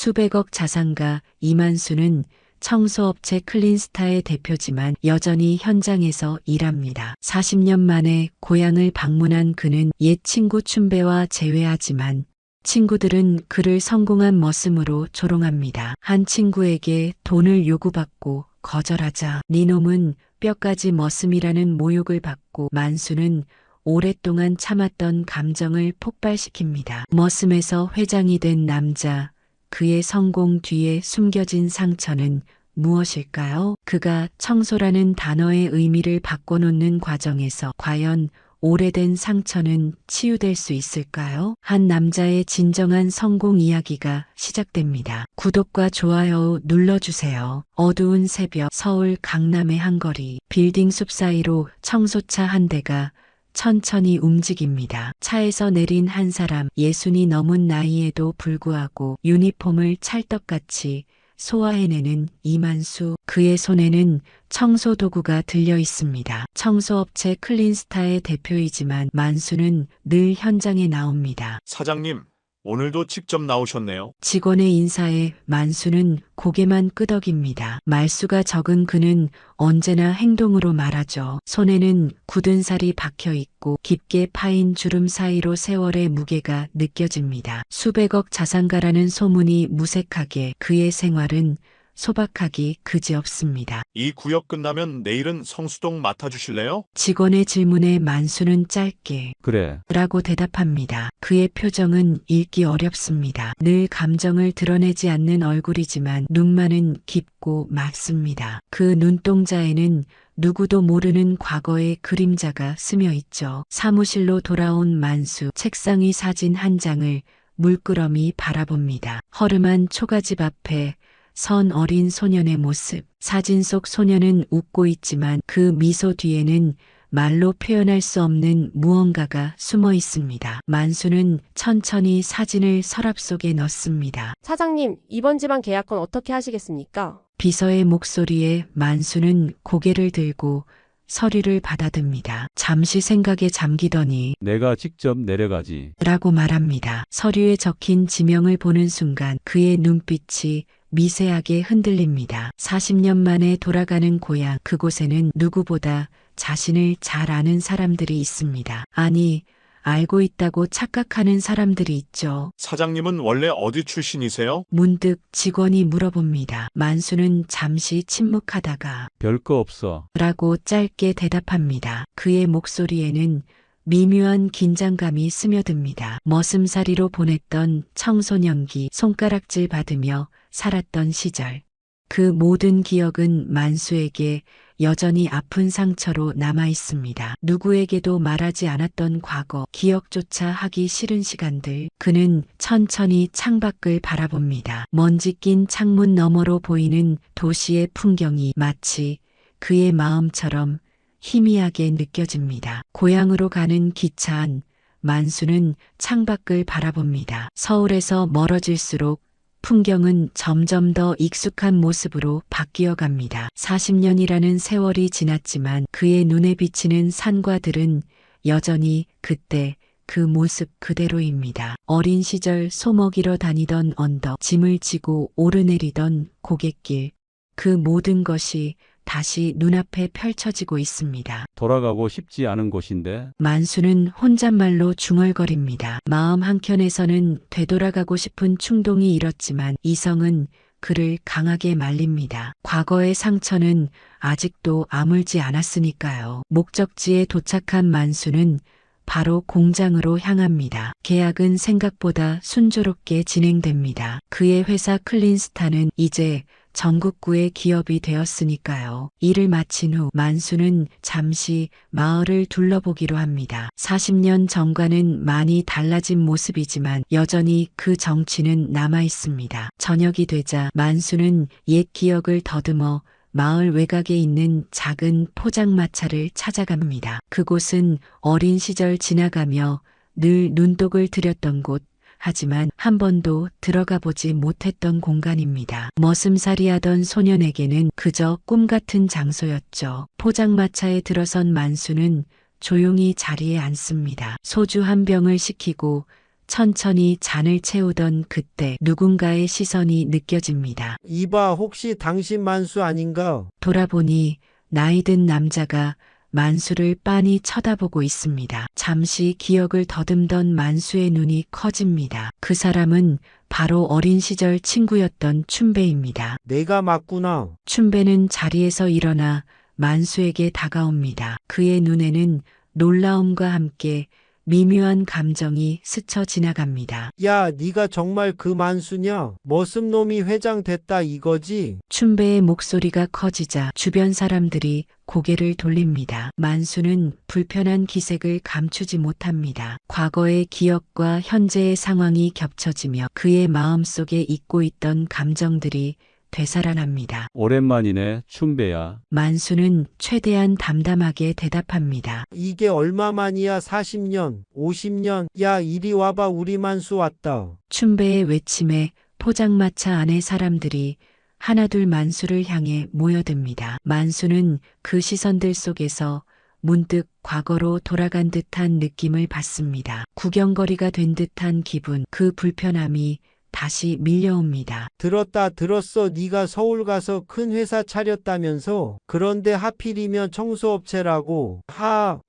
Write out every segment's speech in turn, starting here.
수백억 자산가 이만수는 청소업체 클린스타의 대표지만 여전히 현장에서 일합니다. 40년 만에 고향을 방문한 그는 옛 친구 춘배와 재회하지만 친구들은 그를 성공한 머슴으로 조롱합니다. 한 친구에게 돈을 요구받고 거절하자 니놈은 뼈까지 머슴이라는 모욕을 받고 만수는 오랫동안 참았던 감정을 폭발시킵니다. 머슴에서 회장이 된 남자, 그의 성공 뒤에 숨겨진 상처는 무엇일까요? 그가 청소라는 단어의 의미를 바꿔놓는 과정에서 과연 오래된 상처는 치유될 수 있을까요? 한 남자의 진정한 성공 이야기가 시작됩니다. 구독과 좋아요 눌러주세요. 어두운 새벽 서울 강남의 한 거리, 빌딩 숲 사이로 청소차 한 대가 천천히 움직입니다. 차에서 내린 한 사람, 60이 넘은 나이에도 불구하고 유니폼을 찰떡같이 소화해내는 이만수. 그의 손에는 청소 도구가 들려 있습니다. 청소업체 클린스타의 대표이지만 만수는 늘 현장에 나옵니다. 사장님, 오늘도 직접 나오셨네요. 직원의 인사에 만수는 고개만 끄덕입니다. 말수가 적은 그는 언제나 행동으로 말하죠. 손에는 굳은 살이 박혀 있고 깊게 파인 주름 사이로 세월의 무게가 느껴집니다. 수백억 자산가라는 소문이 무색하게 그의 생활은 소박하기 그지없습니다. 이 구역 끝나면 내일은 성수동 맡아주실래요? 직원의 질문에 만수는 짧게 그래. 라고 대답합니다. 그의 표정은 읽기 어렵습니다. 늘 감정을 드러내지 않는 얼굴이지만 눈만은 깊고 맑습니다. 그 눈동자에는 누구도 모르는 과거의 그림자가 스며 있죠. 사무실로 돌아온 만수, 책상 위 사진 한 장을 물끄러미 바라봅니다. 허름한 초가집 앞에 선 어린 소년의 모습. 사진 속 소년은 웃고 있지만 그 미소 뒤에는 말로 표현할 수 없는 무언가가 숨어 있습니다. 만수는 천천히 사진을 서랍 속에 넣습니다. 사장님, 이번 집안 계약건 어떻게 하시겠습니까? 비서의 목소리에 만수는 고개를 들고 서류를 받아듭니다. 잠시 생각에 잠기더니 내가 직접 내려가지. 라고 말합니다. 서류에 적힌 지명을 보는 순간 그의 눈빛이 미세하게 흔들립니다. 40년 만에 돌아가는 고향, 그곳에는 누구보다 자신을 잘 아는 사람들이 있습니다. 아니, 알고 있다고 착각하는 사람들이 있죠. 사장님은 원래 어디 출신이세요? 문득 직원이 물어봅니다. 만수는 잠시 침묵하다가 별거 없어. 라고 짧게 대답합니다. 그의 목소리에는 미묘한 긴장감이 스며듭니다. 머슴살이로 보냈던 청소년기, 손가락질 받으며 살았던 시절. 그 모든 기억은 만수에게 여전히 아픈 상처로 남아 있습니다. 누구에게도 말하지 않았던 과거, 기억조차 하기 싫은 시간들. 그는 천천히 창밖을 바라봅니다. 먼지 낀 창문 너머로 보이는 도시의 풍경이 마치 그의 마음처럼 희미하게 느껴집니다. 고향으로 가는 기차 안, 만수는 창밖을 바라봅니다. 서울에서 멀어질수록 풍경은 점점 더 익숙한 모습으로 바뀌어 갑니다. 40년이라는 세월이 지났지만 그의 눈에 비치는 산과 들은 여전히 그때 그 모습 그대로입니다. 어린 시절 소먹이러 다니던 언덕, 짐을 지고 오르내리던 고갯길, 그 모든 것이 다시 눈앞에 펼쳐지고 있습니다. 돌아가고 싶지 않은 곳인데. 만수는 혼잣말로 중얼거립니다. 마음 한켠에서는 되돌아가고 싶은 충동이 일었지만 이성은 그를 강하게 말립니다. 과거의 상처는 아직도 아물지 않았으니까요. 목적지에 도착한 만수는 바로 공장으로 향합니다. 계약은 생각보다 순조롭게 진행됩니다. 그의 회사 클린스타는 이제 전국구의 기업이 되었으니까요. 일을 마친 후 만수는 잠시 마을을 둘러보기로 합니다. 40년 전과는 많이 달라진 모습이지만 여전히 그 정취는 남아 있습니다. 저녁이 되자 만수는 옛 기억을 더듬어 마을 외곽에 있는 작은 포장마차를 찾아갑니다. 그곳은 어린 시절 지나가며 늘 눈독을 들였던 곳, 하지만 한 번도 들어가 보지 못했던 공간입니다. 머슴살이하던 소년에게는 그저 꿈 같은 장소였죠. 포장마차에 들어선 만수는 조용히 자리에 앉습니다. 소주 한 병을 시키고 천천히 잔을 채우던 그때 누군가의 시선이 느껴집니다. 이봐, 혹시 당신 만수 아닌가? 돌아보니 나이든 남자가 만수를 빤히 쳐다보고 있습니다. 잠시 기억을 더듬던 만수의 눈이 커집니다. 그 사람은 바로 어린 시절 친구였던 춘배입니다. 내가 맞구나. 춘배는 자리에서 일어나 만수에게 다가옵니다. 그의 눈에는 놀라움과 함께 미묘한 감정이 스쳐 지나갑니다. 야, 네가 정말 그 만수냐? 머슴놈이 회장 됐다 이거지? 춘배의 목소리가 커지자 주변 사람들이 고개를 돌립니다. 만수는 불편한 기색을 감추지 못합니다. 과거의 기억과 현재의 상황이 겹쳐지며 그의 마음속에 잊고 있던 감정들이 되살아납니다. 오랜만이네, 춘배야. 만수는 최대한 담담하게 대답합니다. 이게 얼마만이야? 40년, 50년? 야, 이리 와봐, 우리 만수 왔다. 춘배의 외침에 포장마차 안의 사람들이 하나둘 만수를 향해 모여듭니다. 만수는 그 시선들 속에서 문득 과거로 돌아간 듯한 느낌을 받습니다. 구경거리가 된 듯한 기분, 그 불편함이 다시 밀려옵니다. 들었어. 네가 서울 가서 큰 회사 차렸다면서? 그런데 하필이면 청소업체라고.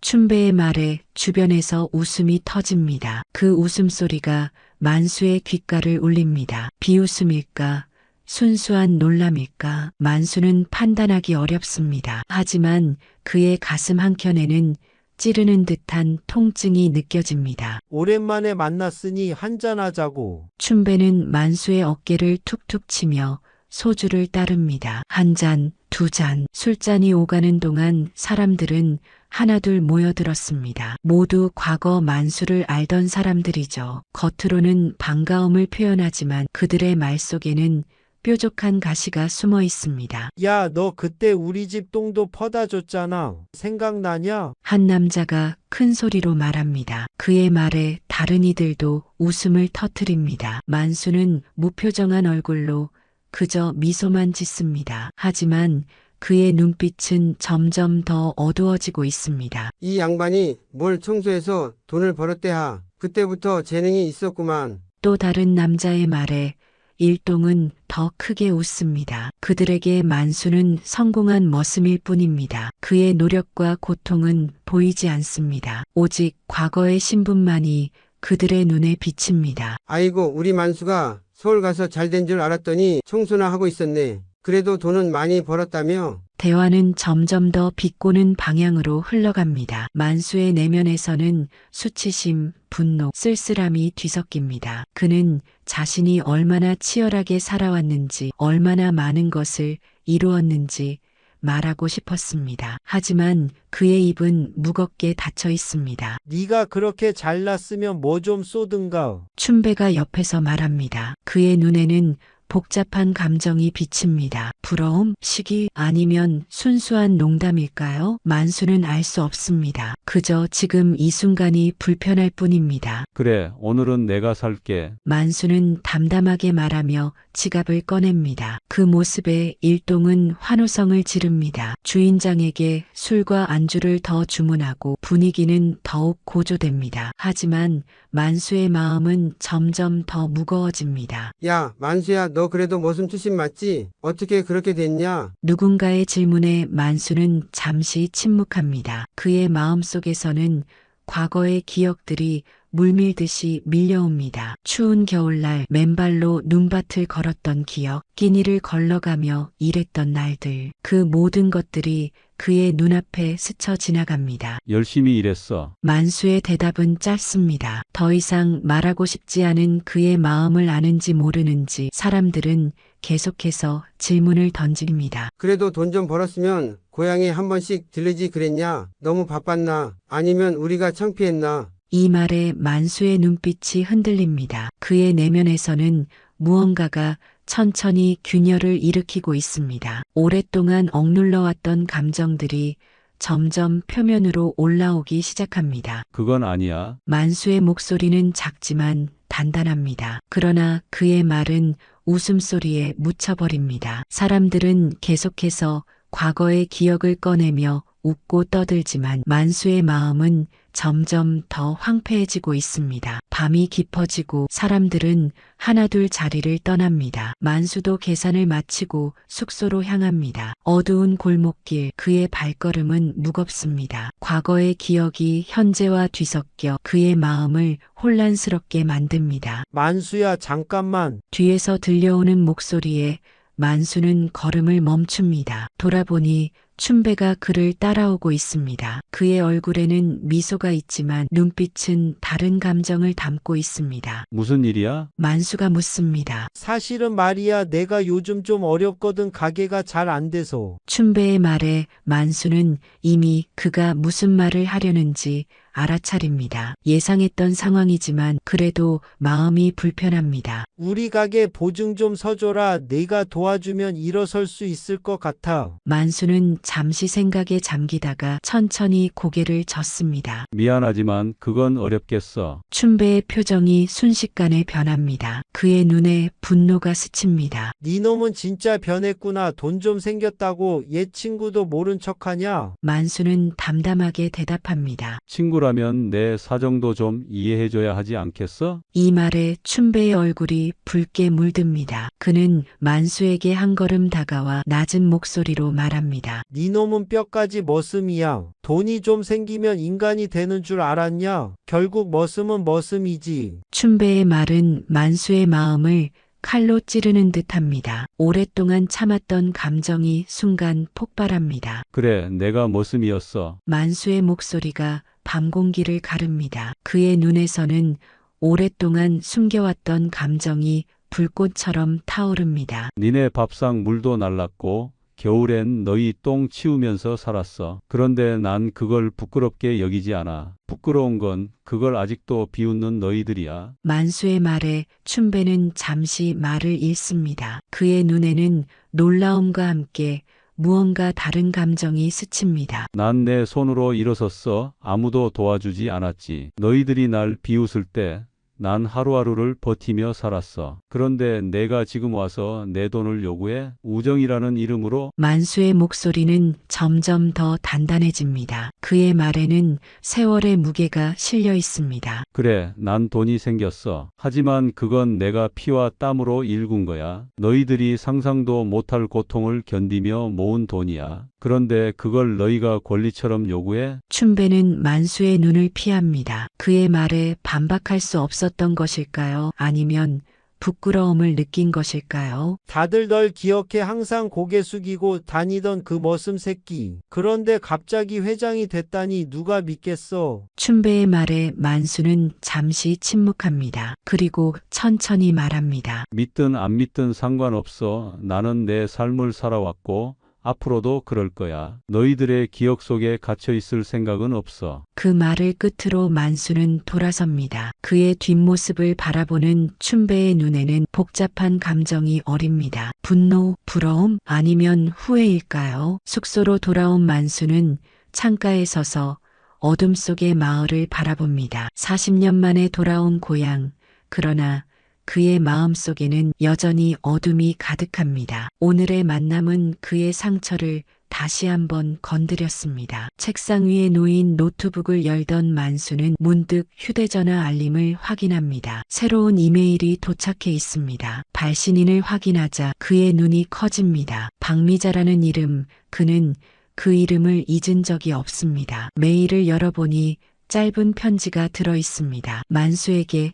춘배의 말에 주변에서 웃음이 터집니다. 그 웃음소리가 만수의 귓가를 울립니다. 비웃음일까? 순수한 놀람일까? 만수는 판단하기 어렵습니다. 하지만 그의 가슴 한켠에는 찌르는 듯한 통증이 느껴집니다. 오랜만에 만났으니 한잔하자고. 춘배는 만수의 어깨를 툭툭 치며 소주를 따릅니다. 한 잔, 두 잔, 술잔이 오가는 동안 사람들은 하나둘 모여들었습니다. 모두 과거 만수를 알던 사람들이죠. 겉으로는 반가움을 표현하지만 그들의 말 속에는 뾰족한 가시가 숨어 있습니다. 야, 너 그때 우리 집 똥도 퍼다 줬잖아. 생각나냐? 한 남자가 큰 소리로 말합니다. 그의 말에 다른 이들도 웃음을 터뜨립니다. 만수는 무표정한 얼굴로 그저 미소만 짓습니다. 하지만 그의 눈빛은 점점 더 어두워지고 있습니다. 이 양반이 뭘 청소해서 돈을 벌었대하. 그때부터 재능이 있었구만. 또 다른 남자의 말에 일동은 더 크게 웃습니다. 그들에게 만수는 성공한 머슴일 뿐입니다. 그의 노력과 고통은 보이지 않습니다. 오직 과거의 신분만이 그들의 눈에 비칩니다. 아이고, 우리 만수가 서울 가서 잘 된 줄 알았더니 청소나 하고 있었네. 그래도 돈은 많이 벌었다며? 대화는 점점 더 비꼬는 방향으로 흘러갑니다. 만수의 내면에서는 수치심, 분노, 쓸쓸함이 뒤섞입니다. 그는 자신이 얼마나 치열하게 살아왔는지, 얼마나 많은 것을 이루었는지 말하고 싶었습니다. 하지만 그의 입은 무겁게 닫혀 있습니다. 네가 그렇게 잘났으면 뭐 좀 쏘든가. 춘배가 옆에서 말합니다. 그의 눈에는 복잡한 감정이 비칩니다. 부러움, 시기, 아니면 순수한 농담일까요? 만수는 알 수 없습니다. 그저 지금 이 순간이 불편할 뿐입니다. 그래, 오늘은 내가 살게. 만수는 담담하게 말하며 지갑을 꺼냅니다. 그 모습에 일동은 환호성을 지릅니다. 주인장에게 술과 안주를 더 주문하고 분위기는 더욱 고조됩니다. 하지만 만수의 마음은 점점 더 무거워집니다. 야, 만수야, 너 그래도 머슴 출신 맞지? 어떻게 그렇게 됐냐? 누군가의 질문에 만수는 잠시 침묵합니다. 그의 마음속에서는 과거의 기억들이 물밀듯이 밀려옵니다. 추운 겨울날 맨발로 눈밭을 걸었던 기억, 끼니를 걸러가며 일했던 날들, 그 모든 것들이 그의 눈앞에 스쳐 지나갑니다. 열심히 일했어. 만수의 대답은 짧습니다. 더 이상 말하고 싶지 않은 그의 마음을 아는지 모르는지 사람들은 계속해서 질문을 던집니다. 그래도 돈 좀 벌었으면 고향에 한 번씩 들르지 그랬냐? 너무 바빴나? 아니면 우리가 창피했나? 이 말에 만수의 눈빛이 흔들립니다. 그의 내면에서는 무언가가 천천히 균열을 일으키고 있습니다. 오랫동안 억눌러왔던 감정들이 점점 표면으로 올라오기 시작합니다. 그건 아니야. 만수의 목소리는 작지만 단단합니다. 그러나 그의 말은 웃음소리에 묻혀버립니다. 사람들은 계속해서 과거의 기억을 꺼내며 웃고 떠들지만 만수의 마음은 점점 더 황폐해지고 있습니다. 밤이 깊어지고 사람들은 하나둘 자리를 떠납니다. 만수도 계산을 마치고 숙소로 향합니다. 어두운 골목길, 그의 발걸음은 무겁습니다. 과거의 기억이 현재와 뒤섞여 그의 마음을 혼란스럽게 만듭니다. 만수야, 잠깐만. 뒤에서 들려오는 목소리에 만수는 걸음을 멈춥니다. 돌아보니 춘배가 그를 따라오고 있습니다. 그의 얼굴에는 미소가 있지만 눈빛은 다른 감정을 담고 있습니다. 무슨 일이야? 만수가 묻습니다. 사실은 말이야, 내가 요즘 좀 어렵거든. 가게가 잘 안 돼서. 춘배의 말에 만수는 이미 그가 무슨 말을 하려는지 알아차립니다. 예상했던 상황이지만 그래도 마음이 불편합니다. 우리 가게 보증 좀 서줘라. 내가 도와주면 일어설 수 있을 것 같아. 만수는 잠시 생각에 잠기다가 천천히 고개를 젓습니다. 미안하지만 그건 어렵겠어. 춘배의 표정이 순식간에 변합니다. 그의 눈에 분노가 스칩니다. 네 놈은 진짜 변했구나. 돈 좀 생겼다고 옛 친구도 모른 척하냐? 만수는 담담하게 대답합니다. 친구라면 내 사정도 좀 이해해줘야 하지 않겠어? 이 말에 춘배의 얼굴이 붉게 물듭니다. 그는 만수에게 한 걸음 다가와 낮은 목소리로 말합니다. 네 놈은 뼈까지 머슴이야. 돈이 좀 생기면 인간이 되는 줄 알았냐? 결국 머슴은 머슴이지. 춘배의 말은 만수의 마음을 칼로 찌르는 듯합니다. 오랫동안 참았던 감정이 순간 폭발합니다. 그래, 내가 머슴이었어. 만수의 목소리가 밤 공기를 가릅니다. 그의 눈에서는 오랫동안 숨겨왔던 감정이 불꽃처럼 타오릅니다. 니네 밥상 물도 날랐고 겨울엔 너희 똥 치우면서 살았어. 그런데 난 그걸 부끄럽게 여기지 않아. 부끄러운 건 그걸 아직도 비웃는 너희들이야. 만수의 말에 춘배는 잠시 말을 잃습니다. 그의 눈에는 놀라움과 함께 무언가 다른 감정이 스칩니다. 난 내 손으로 일어섰어. 아무도 도와주지 않았지. 너희들이 날 비웃을 때 난 하루하루를 버티며 살았어. 그런데 내가 지금 와서 내 돈을 요구해? 우정이라는 이름으로? 만수의 목소리는 점점 더 단단해집니다. 그의 말에는 세월의 무게가 실려 있습니다. 그래, 난 돈이 생겼어. 하지만 그건 내가 피와 땀으로 일군 거야. 너희들이 상상도 못할 고통을 견디며 모은 돈이야. 그런데 그걸 너희가 권리처럼 요구해? 춘배는 만수의 눈을 피합니다. 그의 말에 반박할 수 없었던 것일까요? 아니면 부끄러움을 느낀 것일까요? 다들 널 기억해. 항상 고개 숙이고 다니던 그 머슴 새끼. 그런데 갑자기 회장이 됐다니 누가 믿겠어? 춘배의 말에 만수는 잠시 침묵합니다. 그리고 천천히 말합니다. 믿든 안 믿든 상관없어. 나는 내 삶을 살아왔고 앞으로도 그럴 거야. 너희들의 기억 속에 갇혀 있을 생각은 없어. 그 말을 끝으로 만수는 돌아섭니다. 그의 뒷모습을 바라보는 춘배의 눈에는 복잡한 감정이 어립니다. 분노, 부러움, 아니면 후회일까요? 숙소로 돌아온 만수는 창가에 서서 어둠 속의 마을을 바라봅니다. 40년 만에 돌아온 고향. 그러나 그의 마음속에는 여전히 어둠이 가득합니다. 오늘의 만남은 그의 상처를 다시 한번 건드렸습니다. 책상 위에 놓인 노트북을 열던 만수는 문득 휴대전화 알림을 확인합니다. 새로운 이메일이 도착해 있습니다. 발신인을 확인하자 그의 눈이 커집니다. 박미자라는 이름, 그는 그 이름을 잊은 적이 없습니다. 메일을 열어보니 짧은 편지가 들어 있습니다. 만수에게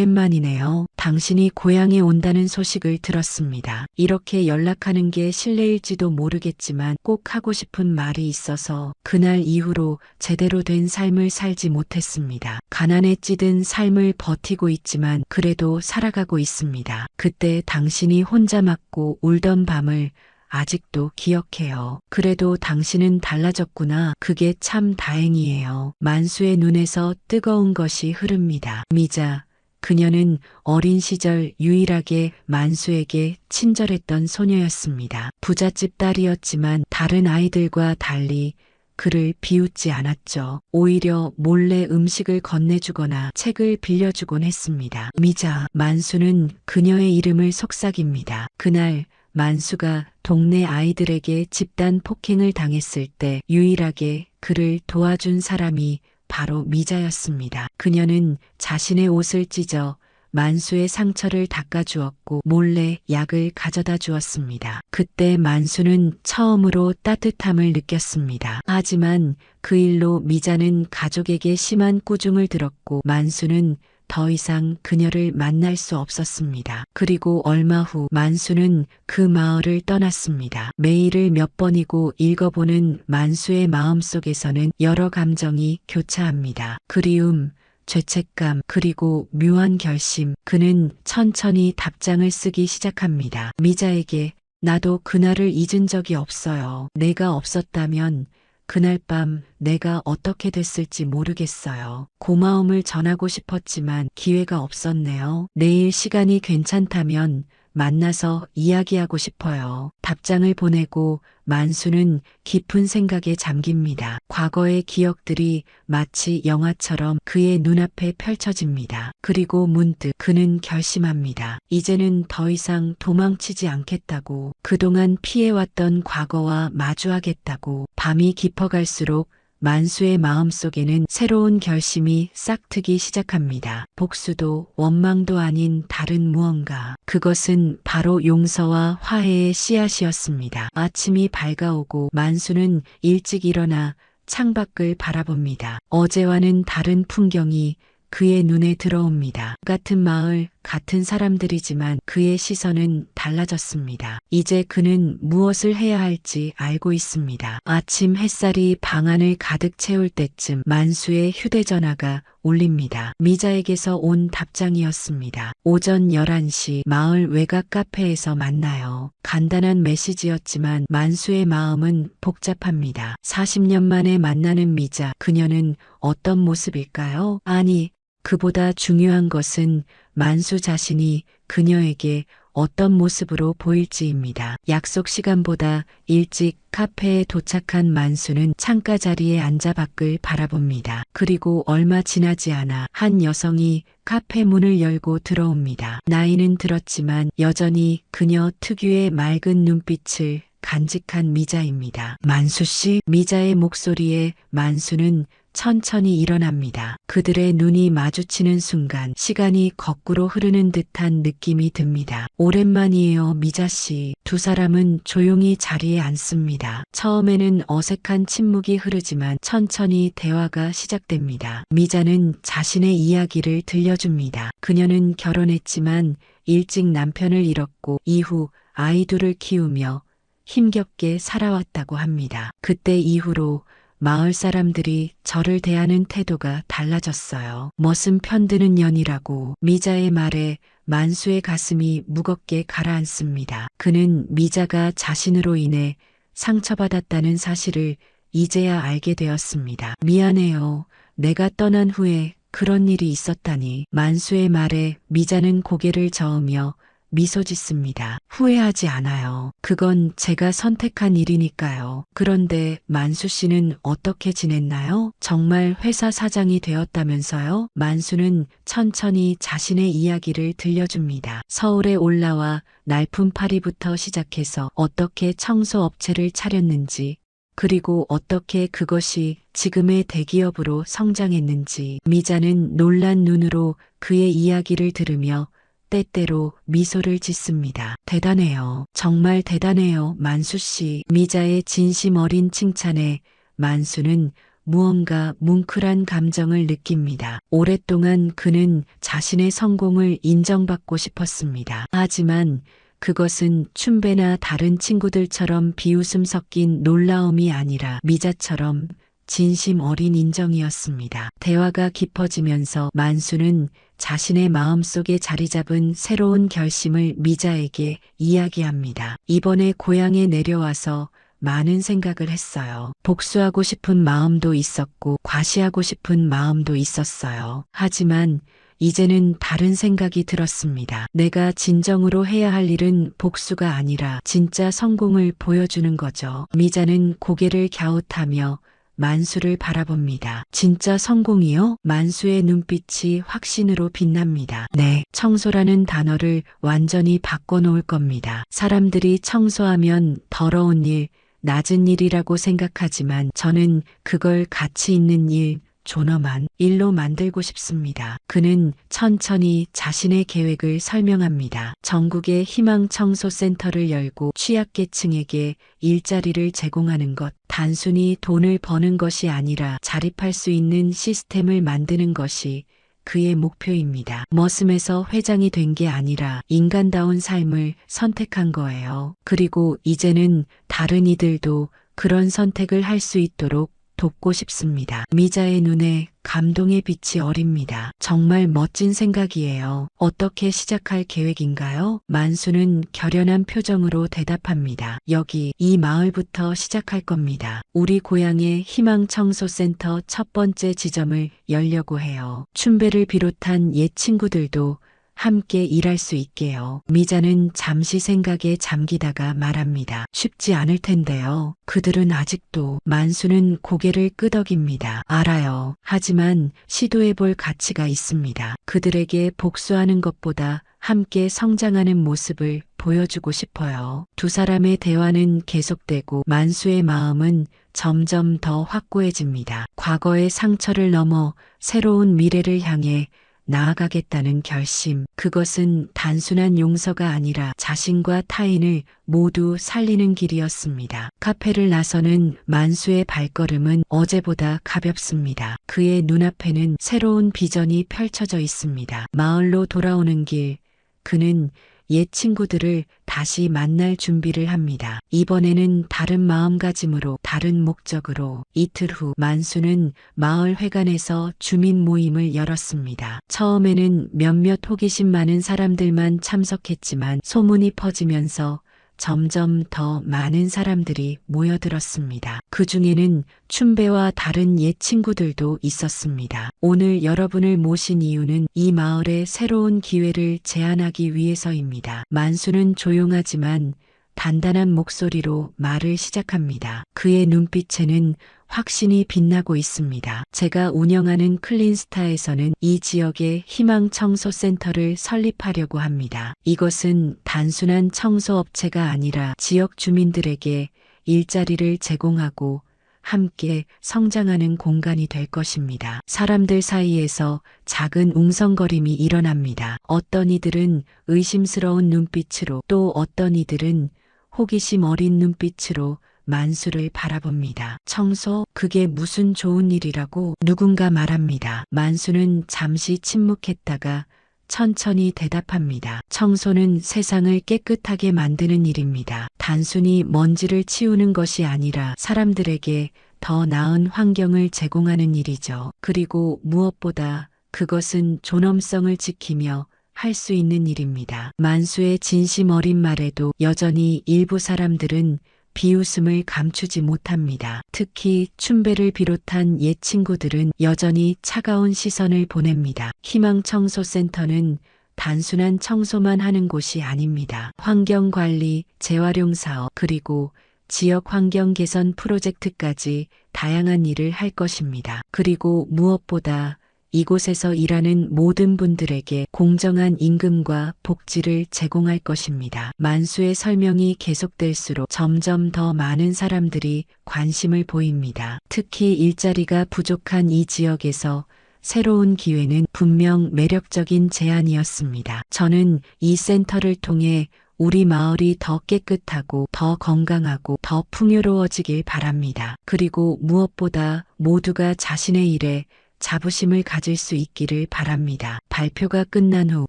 오랜만이네요. 당신이 고향에 온다는 소식을 들었습니다. 이렇게 연락하는 게 실례일지도 모르겠지만 꼭 하고 싶은 말이 있어서 그날 이후로 제대로 된 삶을 살지 못했습니다. 가난에 찌든 삶을 버티고 있지만 그래도 살아가고 있습니다. 그때 당신이 혼자 맞고 울던 밤을 아직도 기억해요. 그래도 당신은 달라졌구나. 그게 참 다행이에요. 만수의 눈에서 뜨거운 것이 흐릅니다. 미자. 그녀는 어린 시절 유일하게 만수에게 친절했던 소녀였습니다. 부잣집 딸이었지만 다른 아이들과 달리 그를 비웃지 않았죠. 오히려 몰래 음식을 건네주거나 책을 빌려주곤 했습니다. 미자, 만수는 그녀의 이름을 속삭입니다. 그날 만수가 동네 아이들에게 집단 폭행을 당했을 때 유일하게 그를 도와준 사람이 바로 미자였습니다. 그녀는 자신의 옷을 찢어 만수의 상처를 닦아주었고 몰래 약을 가져다 주었습니다. 그때 만수는 처음으로 따뜻함을 느꼈습니다. 하지만 그 일로 미자는 가족에게 심한 꾸중을 들었고 만수는 더 이상 그녀를 만날 수 없었습니다. 그리고 얼마 후 만수는 그 마을을 떠났습니다. 메일을 몇 번이고 읽어보는 만수의 마음속에서는 여러 감정이 교차합니다. 그리움, 죄책감, 그리고 묘한 결심. 그는 천천히 답장을 쓰기 시작합니다. 미자에게 나도 그날을 잊은 적이 없어요. 내가 없었다면 그날 밤 내가 어떻게 됐을지 모르겠어요. 고마움을 전하고 싶었지만 기회가 없었네요. 내일 시간이 괜찮다면 만나서 이야기하고 싶어요. 답장을 보내고 만수는 깊은 생각에 잠깁니다. 과거의 기억들이 마치 영화처럼 그의 눈앞에 펼쳐집니다. 그리고 문득 그는 결심합니다. 이제는 더 이상 도망치지 않겠다고, 그동안 피해왔던 과거와 마주하겠다고. 밤이 깊어갈수록 만수의 마음속에는 새로운 결심이 싹트기 시작합니다. 복수도 원망도 아닌 다른 무언가. 그것은 바로 용서와 화해의 씨앗이었습니다. 아침이 밝아오고 만수는 일찍 일어나 창밖을 바라봅니다. 어제와는 다른 풍경이 그의 눈에 들어옵니다. 같은 마을, 같은 사람들이지만 그의 시선은 달라졌습니다. 이제 그는 무엇을 해야 할지 알고 있습니다. 아침 햇살이 방 안을 가득 채울 때쯤 만수의 휴대전화가 울립니다. 미자에게서 온 답장이었습니다. 오전 11시 마을 외곽 카페에서 만나요. 간단한 메시지였지만 만수의 마음은 복잡합니다. 40년 만에 만나는 미자, 그녀는 어떤 모습일까요? 아니, 그보다 중요한 것은 만수 자신이 그녀에게 어떤 모습으로 보일지입니다. 약속 시간보다 일찍 카페에 도착한 만수는 창가 자리에 앉아 밖을 바라봅니다. 그리고 얼마 지나지 않아 한 여성이 카페 문을 열고 들어옵니다. 나이는 들었지만 여전히 그녀 특유의 맑은 눈빛을 간직한 미자입니다. 만수 씨? 미자의 목소리에 만수는 천천히 일어납니다. 그들의 눈이 마주치는 순간 시간이 거꾸로 흐르는 듯한 느낌이 듭니다. 오랜만이에요, 미자 씨. 두 사람은 조용히 자리에 앉습니다. 처음에는 어색한 침묵이 흐르지만 천천히 대화가 시작됩니다. 미자는 자신의 이야기를 들려줍니다. 그녀는 결혼했지만 일찍 남편을 잃었고 이후 아이 둘을 키우며 힘겹게 살아왔다고 합니다. 그때 이후로 마을 사람들이 저를 대하는 태도가 달라졌어요. 멋은 편드는 년이라고. 미자의 말에 만수의 가슴이 무겁게 가라앉습니다. 그는 미자가 자신으로 인해 상처받았다는 사실을 이제야 알게 되었습니다. 미안해요. 내가 떠난 후에 그런 일이 있었다니. 만수의 말에 미자는 고개를 저으며 미소 짓습니다. 후회하지 않아요. 그건 제가 선택한 일이니까요. 그런데 만수 씨는 어떻게 지냈나요? 정말 회사 사장이 되었다면서요? 만수는 천천히 자신의 이야기를 들려줍니다. 서울에 올라와 날품팔이부터 시작해서 어떻게 청소업체를 차렸는지, 그리고 어떻게 그것이 지금의 대기업으로 성장했는지. 미자는 놀란 눈으로 그의 이야기를 들으며 때때로 미소를 짓습니다. 대단해요. 정말 대단해요, 만수 씨. 미자의 진심 어린 칭찬에 만수는 무언가 뭉클한 감정을 느낍니다. 오랫동안 그는 자신의 성공을 인정받고 싶었습니다. 하지만 그것은 춘배나 다른 친구들처럼 비웃음 섞인 놀라움이 아니라 미자처럼 진심 어린 인정이었습니다. 대화가 깊어지면서 만수는 자신의 마음속에 자리 잡은 새로운 결심을 미자에게 이야기합니다. 이번에 고향에 내려와서 많은 생각을 했어요. 복수하고 싶은 마음도 있었고 과시하고 싶은 마음도 있었어요. 하지만 이제는 다른 생각이 들었습니다. 내가 진정으로 해야 할 일은 복수가 아니라 진짜 성공을 보여주는 거죠. 미자는 고개를 갸웃하며 만수를 바라봅니다. 진짜 성공이요? 만수의 눈빛이 확신으로 빛납니다. 네, 청소라는 단어를 완전히 바꿔놓을 겁니다. 사람들이 청소하면 더러운 일, 낮은 일이라고 생각하지만 저는 그걸 가치 있는 일, 존엄한 일로 만들고 싶습니다. 그는 천천히 자신의 계획을 설명합니다. 전국에 희망청소센터를 열고 취약계층에게 일자리를 제공하는 것, 단순히 돈을 버는 것이 아니라 자립할 수 있는 시스템을 만드는 것이 그의 목표입니다. 머슴에서 회장이 된 게 아니라 인간다운 삶을 선택한 거예요. 그리고 이제는 다른 이들도 그런 선택을 할 수 있도록 돕고 싶습니다. 미자의 눈에 감동의 빛이 어립니다. 정말 멋진 생각이에요. 어떻게 시작할 계획인가요? 만수는 결연한 표정으로 대답합니다. 여기 이 마을부터 시작할 겁니다. 우리 고향의 희망청소센터 첫 번째 지점을 열려고 해요. 춘배를 비롯한 옛 친구들도 함께 일할 수 있게요. 미자는 잠시 생각에 잠기다가 말합니다. 쉽지 않을 텐데요. 그들은 아직도. 만수는 고개를 끄덕입니다. 알아요. 하지만 시도해볼 가치가 있습니다. 그들에게 복수하는 것보다 함께 성장하는 모습을 보여주고 싶어요. 두 사람의 대화는 계속되고 만수의 마음은 점점 더 확고해집니다. 과거의 상처를 넘어 새로운 미래를 향해 나아가겠다는 결심. 그것은 단순한 용서가 아니라 자신과 타인을 모두 살리는 길이었습니다. 카페를 나서는 만수의 발걸음은 어제보다 가볍습니다. 그의 눈앞에는 새로운 비전이 펼쳐져 있습니다. 마을로 돌아오는 길, 그는 옛 친구들을 다시 만날 준비를 합니다. 이번에는 다른 마음가짐으로, 다른 목적으로. 이틀 후 만수는 마을 회관에서 주민 모임을 열었습니다. 처음에는 몇몇 호기심 많은 사람들만 참석했지만 소문이 퍼지면서 점점 더 많은 사람들이 모여들었습니다. 그 중에는 춘배와 다른 옛 친구들도 있었습니다. 오늘 여러분을 모신 이유는 이 마을의 새로운 기회를 제안하기 위해서입니다. 만수는 조용하지만 단단한 목소리로 말을 시작합니다. 그의 눈빛에는 확신이 빛나고 있습니다. 제가 운영하는 클린스타에서는 이 지역에 희망청소센터를 설립하려고 합니다. 이것은 단순한 청소업체가 아니라 지역 주민들에게 일자리를 제공하고 함께 성장하는 공간이 될 것입니다. 사람들 사이에서 작은 웅성거림이 일어납니다. 어떤 이들은 의심스러운 눈빛으로, 또 어떤 이들은 호기심 어린 눈빛으로 만수를 바라봅니다. 청소? 그게 무슨 좋은 일이라고 누군가 말합니다. 만수는 잠시 침묵했다가 천천히 대답합니다. 청소는 세상을 깨끗하게 만드는 일입니다. 단순히 먼지를 치우는 것이 아니라 사람들에게 더 나은 환경을 제공하는 일이죠. 그리고 무엇보다 그것은 존엄성을 지키며 할 수 있는 일입니다. 만수의 진심 어린 말에도 여전히 일부 사람들은 비웃음을 감추지 못합니다. 특히 춘배를 비롯한 옛 친구들은 여전히 차가운 시선을 보냅니다. 희망청소센터는 단순한 청소만 하는 곳이 아닙니다. 환경관리, 재활용 사업, 그리고 지역 환경 개선 프로젝트까지 다양한 일을 할 것입니다. 그리고 무엇보다 이곳에서 일하는 모든 분들에게 공정한 임금과 복지를 제공할 것입니다. 만수의 설명이 계속될수록 점점 더 많은 사람들이 관심을 보입니다. 특히 일자리가 부족한 이 지역에서 새로운 기회는 분명 매력적인 제안이었습니다. 저는 이 센터를 통해 우리 마을이 더 깨끗하고 더 건강하고 더 풍요로워지길 바랍니다. 그리고 무엇보다 모두가 자신의 일에 자부심을 가질 수 있기를 바랍니다. 발표가 끝난 후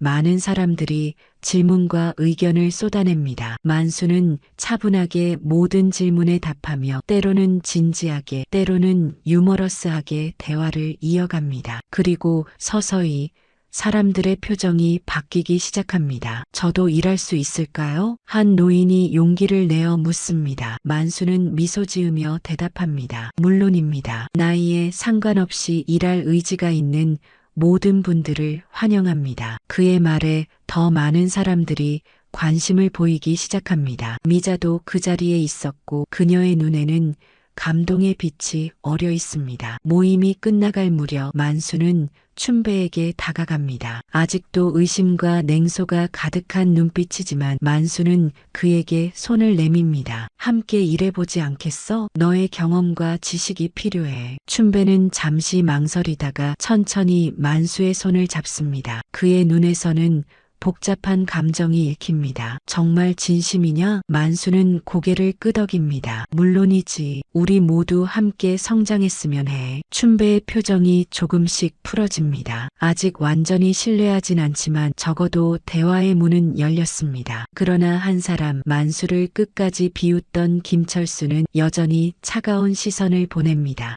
많은 사람들이 질문과 의견을 쏟아냅니다. 만수는 차분하게 모든 질문에 답하며 때로는 진지하게, 때로는 유머러스하게 대화를 이어갑니다. 그리고 서서히 사람들의 표정이 바뀌기 시작합니다. 저도 일할 수 있을까요? 한 노인이 용기를 내어 묻습니다. 만수는 미소 지으며 대답합니다. 물론입니다. 나이에 상관없이 일할 의지가 있는 모든 분들을 환영합니다. 그의 말에 더 많은 사람들이 관심을 보이기 시작합니다. 미자도 그 자리에 있었고 그녀의 눈에는 감동의 빛이 어려 있습니다. 모임이 끝나갈 무렵 만수는 춘배에게 다가갑니다. 아직도 의심과 냉소가 가득한 눈빛이지만 만수는 그에게 손을 내밉니다. 함께 일해보지 않겠어? 너의 경험과 지식이 필요해. 춘배는 잠시 망설이다가 천천히 만수의 손을 잡습니다. 그의 눈에서는 복잡한 감정이 읽힙니다. 정말 진심이냐? 만수는 고개를 끄덕입니다. 물론이지. 우리 모두 함께 성장했으면 해. 춘배의 표정이 조금씩 풀어집니다. 아직 완전히 신뢰하진 않지만 적어도 대화의 문은 열렸습니다. 그러나 한 사람, 만수를 끝까지 비웃던 김철수는 여전히 차가운 시선을 보냅니다.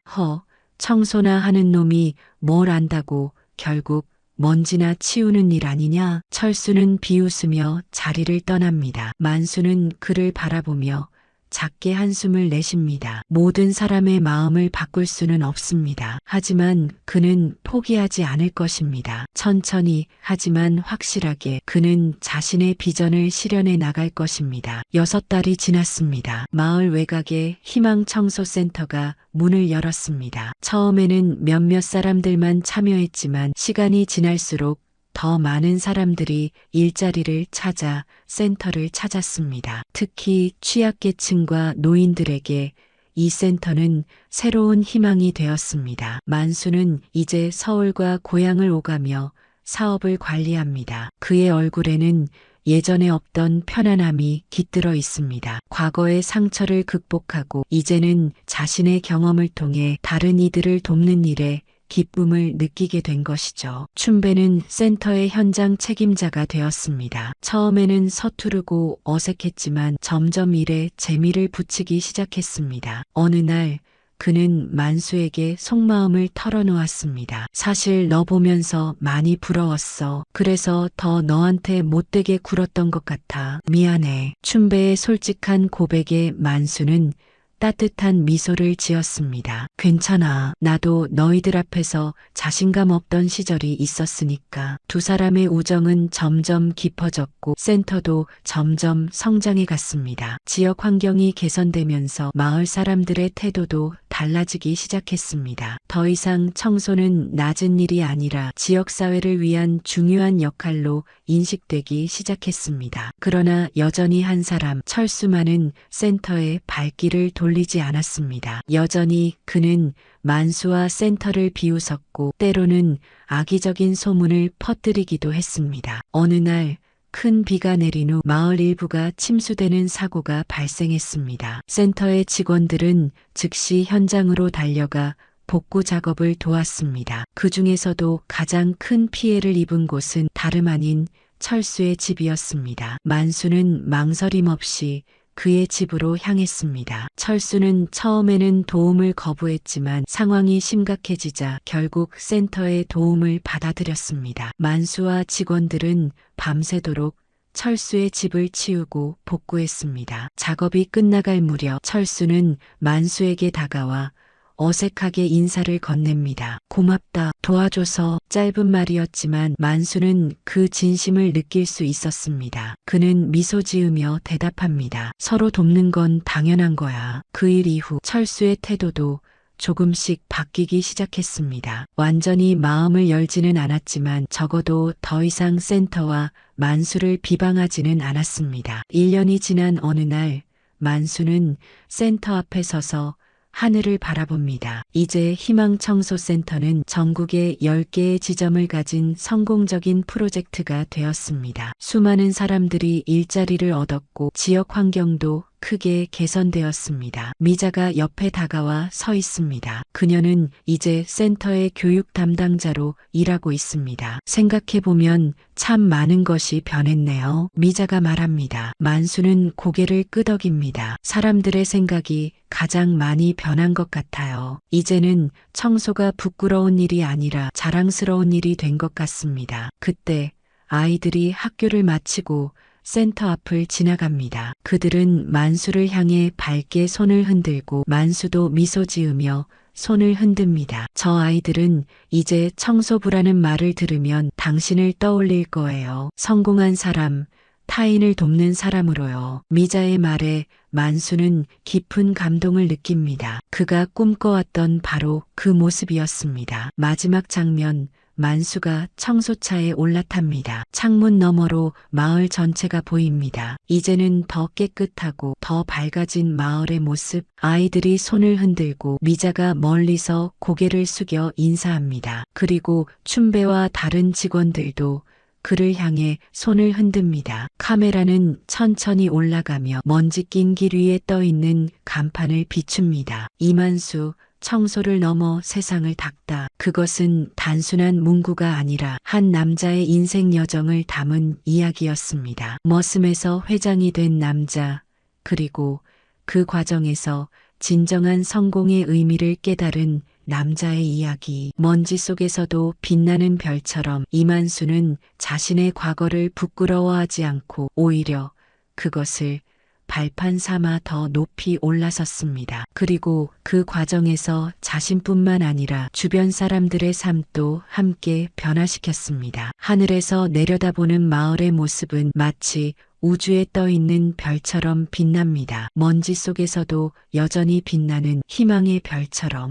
청소나 하는 놈이 뭘 안다고. 결국 먼지나 치우는 일 아니냐? 철수는 비웃으며 자리를 떠납니다. 만수는 그를 바라보며 작게 한숨을 내쉽니다. 모든 사람의 마음을 바꿀 수는 없습니다. 하지만 그는 포기하지 않을 것입니다. 천천히 하지만 확실하게 그는 자신의 비전을 실현해 나갈 것입니다. 6달이 지났습니다. 마을 외곽에 희망청소센터가 문을 열었습니다. 처음에는 몇몇 사람들만 참여했지만 시간이 지날수록 더 많은 사람들이 일자리를 찾아 센터를 찾았습니다. 특히 취약계층과 노인들에게 이 센터는 새로운 희망이 되었습니다. 만수는 이제 서울과 고향을 오가며 사업을 관리합니다. 그의 얼굴에는 예전에 없던 편안함이 깃들어 있습니다. 과거의 상처를 극복하고 이제는 자신의 경험을 통해 다른 이들을 돕는 일에 기쁨을 느끼게 된 것이죠. 춘배는 센터의 현장 책임자가 되었습니다. 처음에는 서투르고 어색했지만 점점 일에 재미를 붙이기 시작했습니다. 어느 날 그는 만수에게 속마음을 털어놓았습니다. 사실 너 보면서 많이 부러웠어. 그래서 더 너한테 못되게 굴었던 것 같아. 미안해. 춘배의 솔직한 고백에 만수는 따뜻한 미소를 지었습니다. 괜찮아. 나도 너희들 앞에서 자신감 없던 시절이 있었으니까. 두 사람의 우정은 점점 깊어졌고 센터도 점점 성장해 갔습니다. 지역 환경이 개선되면서 마을 사람들의 태도도 달라지기 시작했습니다. 더 이상 청소는 낮은 일이 아니라 지역사회를 위한 중요한 역할로 인식되기 시작했습니다. 그러나 여전히 한 사람, 철수만은 센터에 발길을 돌리지 않았습니다. 여전히 그는 만수와 센터를 비웃었고 때로는 악의적인 소문을 퍼뜨리기도 했습니다. 어느 날 큰 비가 내린 후 마을 일부가 침수되는 사고가 발생했습니다. 센터의 직원들은 즉시 현장으로 달려가 복구 작업을 도왔습니다. 그 중에서도 가장 큰 피해를 입은 곳은 다름 아닌 철수의 집이었습니다. 만수는 망설임 없이 그의 집으로 향했습니다. 철수는 처음에는 도움을 거부했지만 상황이 심각해지자 결국 센터의 도움을 받아들였습니다. 만수와 직원들은 밤새도록 철수의 집을 치우고 복구했습니다. 작업이 끝나갈 무렵 철수는 만수에게 다가와 어색하게 인사를 건넵니다. 고맙다. 도와줘서. 짧은 말이었지만 만수는 그 진심을 느낄 수 있었습니다. 그는 미소 지으며 대답합니다. 서로 돕는 건 당연한 거야. 그 일 이후 철수의 태도도 조금씩 바뀌기 시작했습니다. 완전히 마음을 열지는 않았지만 적어도 더 이상 센터와 만수를 비방하지는 않았습니다. 1년이 지난 어느 날 만수는 센터 앞에 서서 하늘을 바라봅니다. 이제 희망청소센터는 전국에 10개의 지점을 가진 성공적인 프로젝트가 되었습니다. 수많은 사람들이 일자리를 얻었고 지역 환경도 크게 개선되었습니다. 미자가 옆에 다가와 서 있습니다. 그녀는 이제 센터의 교육 담당자로 일하고 있습니다. 생각해보면 참 많은 것이 변했네요. 미자가 말합니다. 만수는 고개를 끄덕입니다. 사람들의 생각이 가장 많이 변한 것 같아요. 이제는 청소가 부끄러운 일이 아니라 자랑스러운 일이 된 것 같습니다. 그때 아이들이 학교를 마치고 센터 앞을 지나갑니다. 그들은 만수를 향해 밝게 손을 흔들고 만수도 미소 지으며 손을 흔듭니다. 저 아이들은 이제 청소부라는 말을 들으면 당신을 떠올릴 거예요. 성공한 사람, 타인을 돕는 사람으로요. 미자의 말에 만수는 깊은 감동을 느낍니다. 그가 꿈꿔왔던 바로 그 모습이었습니다. 마지막 장면, 만수가 청소차에 올라탑니다. 창문 너머로 마을 전체가 보입니다. 이제는 더 깨끗하고 더 밝아진 마을의 모습, 아이들이 손을 흔들고 미자가 멀리서 고개를 숙여 인사합니다. 그리고 춘배와 다른 직원들도 그를 향해 손을 흔듭니다. 카메라는 천천히 올라가며 먼지 낀 길 위에 떠 있는 간판을 비춥니다. 이만수, 청소를 넘어 세상을 닦다. 그것은 단순한 문구가 아니라 한 남자의 인생 여정을 담은 이야기였습니다. 머슴에서 회장이 된 남자, 그리고 그 과정에서 진정한 성공의 의미를 깨달은 남자의 이야기. 먼지 속에서도 빛나는 별처럼 이만수는 자신의 과거를 부끄러워하지 않고 오히려 그것을 발판 삼아 더 높이 올라섰습니다. 그리고 그 과정에서 자신뿐만 아니라 주변 사람들의 삶도 함께 변화시켰습니다. 하늘에서 내려다보는 마을의 모습은 마치 우주에 떠 있는 별처럼 빛납니다. 먼지 속에서도 여전히 빛나는 희망의 별처럼.